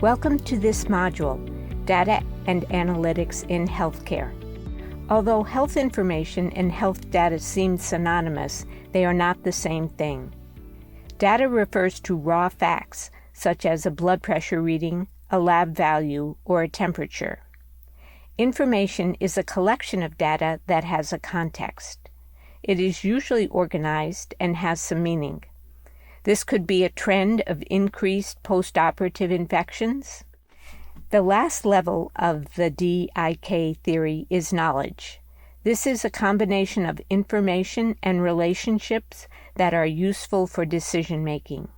Welcome to this module, Data and Analytics in Healthcare. Although health information and health data seem synonymous, they are not the same thing. Data refers to raw facts, such as a blood pressure reading, a lab value, or a temperature. Information is a collection of data that has a context. It is usually organized and has some meaning. This could be a trend of increased postoperative infections. The last level of the DIK theory is knowledge. This is a combination of information and relationships that are useful for decision-making.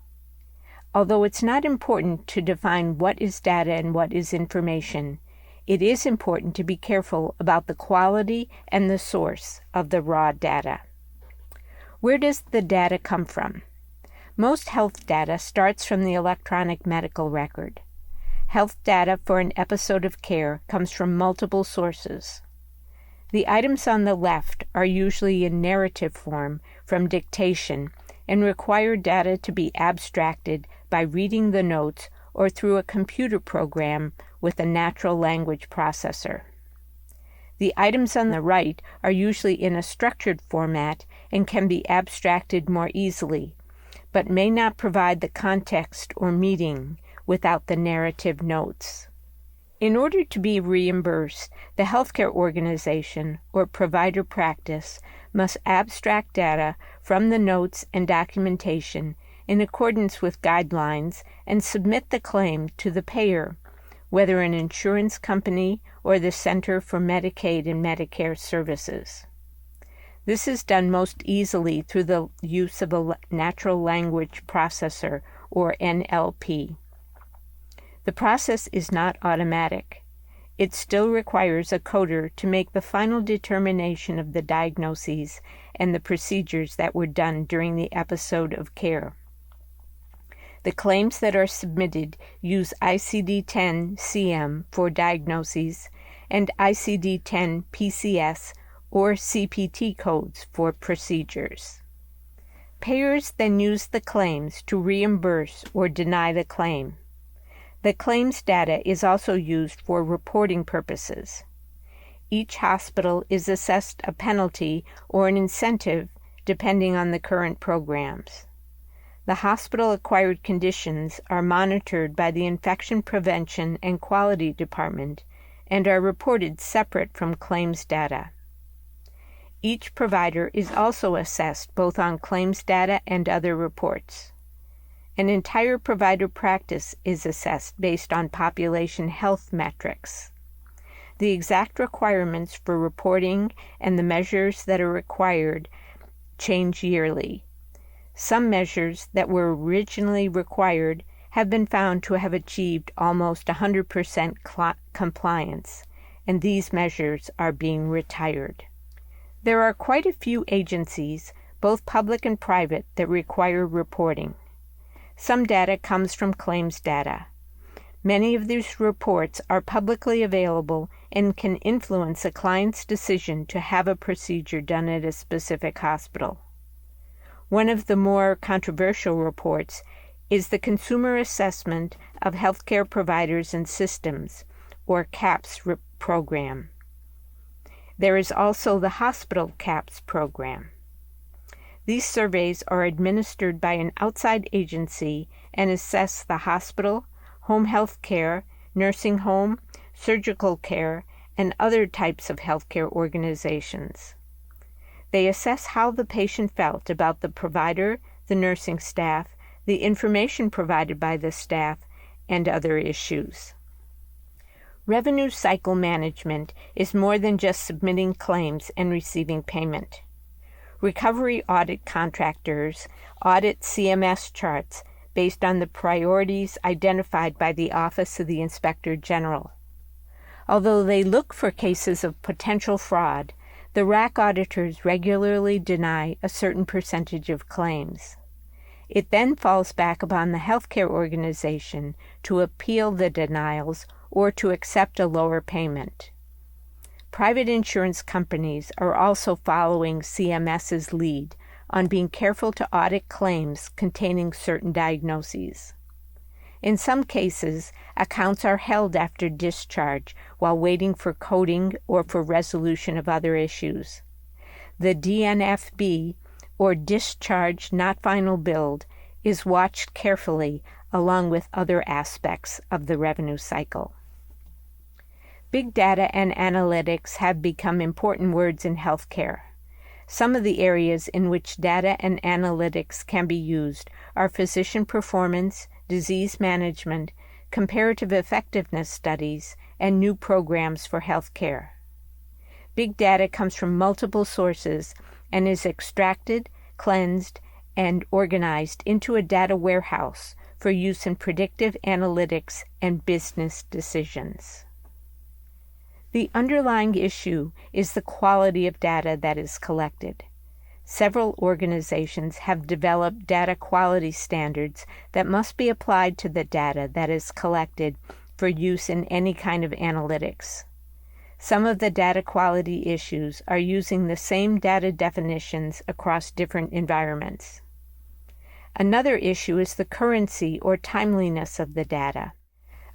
Although it's not important to define what is data and what is information, it is important to be careful about the quality and the source of the raw data. Where does the data come from? Most health data starts from the electronic medical record. Health data for an episode of care comes from multiple sources. The items on the left are usually in narrative form from dictation and require data to be abstracted by reading the notes or through a computer program with a natural language processor. The items on the right are usually in a structured format and can be abstracted more easily, but may not provide the context or meaning without the narrative notes. In order to be reimbursed, the healthcare organization or provider practice must abstract data from the notes and documentation in accordance with guidelines and submit the claim to the payer, whether an insurance company or the Center for Medicaid and Medicare Services. This is done most easily through the use of a natural language processor, or NLP. The process is not automatic. It still requires a coder to make the final determination of the diagnoses and the procedures that were done during the episode of care. The claims that are submitted use ICD-10-CM for diagnoses and ICD-10-PCS or CPT codes for procedures. Payers then use the claims to reimburse or deny the claim. The claims data is also used for reporting purposes. Each hospital is assessed a penalty or an incentive depending on the current programs. The hospital-acquired conditions are monitored by the Infection Prevention and Quality Department and are reported separate from claims data. Each provider is also assessed both on claims data and other reports. An entire provider practice is assessed based on population health metrics. The exact requirements for reporting and the measures that are required change yearly. Some measures that were originally required have been found to have achieved almost 100% compliance, and these measures are being retired. There are quite a few agencies, both public and private, that require reporting. Some data comes from claims data. Many of these reports are publicly available and can influence a client's decision to have a procedure done at a specific hospital. One of the more controversial reports is the Consumer Assessment of Healthcare Providers and Systems, or CAPS program. There is also the Hospital CAPS program. These surveys are administered by an outside agency and assess the hospital, home health care, nursing home, surgical care, and other types of healthcare organizations. They assess how the patient felt about the provider, the nursing staff, the information provided by the staff, and other issues. Revenue cycle management is more than just submitting claims and receiving payment. Recovery audit contractors audit CMS charts based on the priorities identified by the Office of the Inspector General. Although they look for cases of potential fraud, the RAC auditors regularly deny a certain percentage of claims. It then falls back upon the healthcare organization to appeal the denials or to accept a lower payment. Private insurance companies are also following CMS's lead on being careful to audit claims containing certain diagnoses. In some cases, accounts are held after discharge while waiting for coding or for resolution of other issues. The DNFB, or Discharge Not Final Billed, is watched carefully along with other aspects of the revenue cycle. Big data and analytics have become important words in healthcare. Some of the areas in which data and analytics can be used are physician performance, disease management, comparative effectiveness studies, and new programs for healthcare. Big data comes from multiple sources and is extracted, cleansed, and organized into a data warehouse for use in predictive analytics and business decisions. The underlying issue is the quality of data that is collected. Several organizations have developed data quality standards that must be applied to the data that is collected for use in any kind of analytics. Some of the data quality issues are using the same data definitions across different environments. Another issue is the currency or timeliness of the data.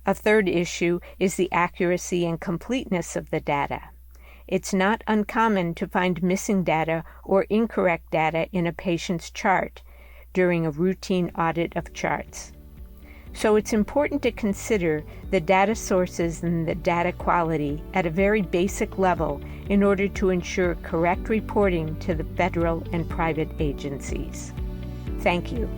A third issue is the accuracy and completeness of the data. It's not uncommon to find missing data or incorrect data in a patient's chart during a routine audit of charts. So it's important to consider the data sources and the data quality at a very basic level in order to ensure correct reporting to the federal and private agencies. Thank you.